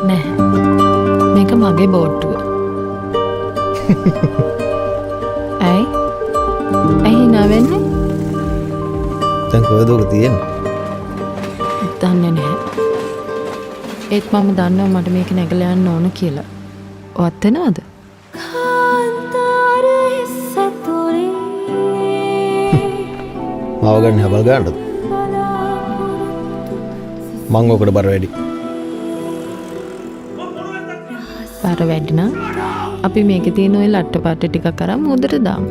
නෑ. මේක මගේ බෝට්ටුව. ඇයි? ඇයි නවෙන්නේ? දැන් කොහෙද ඔක තියෙන්නේ? දන්නේ නැහැ. ඒත් මම දන්නවා මට මේක නැගලා යන්න ඕන කියලා. ඔයත් එනවද? මාව ගන්න හබල් ගන්නද? මං ඔකට බර වැඩි. බර වැඩි නම් අපි මේකේ තියෙන ওই ලට්ටපාට ටිකක් අරන් මුදට දාමු.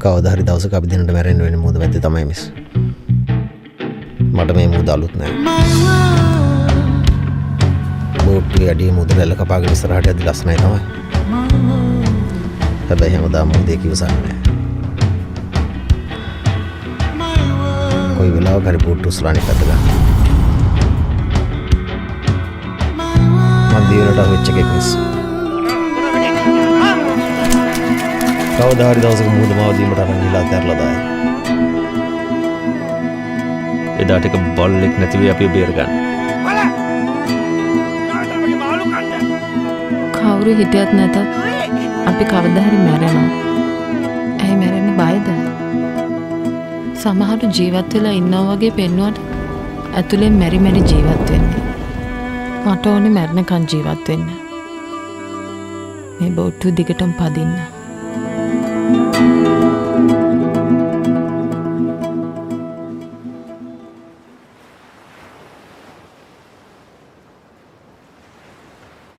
කවදා හරි දවසක අපි දෙන්නට මැරෙන්න වෙන්නේ මුද වැද්දේ තමයි මිස්. මට මේ මුද අලුත් නෑ. බෝට්ටුවේ අඩිය මුද රැල්ල කපාගෙන ඉස්සරහට යද්දි ලස්සනයි තමයි. හැබැයි හැමදාම මුදේ කිව්සන්නේ නෑ. කොයි වෙලාවක හරි බෝට්ටු උස්සලානේ පැත්ත ගන්න. මන් දිනට වෙච්ච එකක් මිස්. කවදා හරි දවසක මුද මාව දීමට අරන් ගිහලා තැරලා දායි. එදාට එක බල්ලෙක් නැති වෙයි අපි බේර ගන්න. කවුරු හිටියත් නැතත් අපි කවදා හරි මැරෙනවා. ඇයි මැරෙන්න බයද? සමහරු ජීවත් වෙලා ඉන්නවා වගේ පෙන්වුවට ඇතුලෙන් මෙරි මෙරි ජීවත් වෙන්නේ. මට ඕනේ මැරෙනකන් ජීවත් වෙන්න. මේ බෝට්ටු දිගටම පදින්න.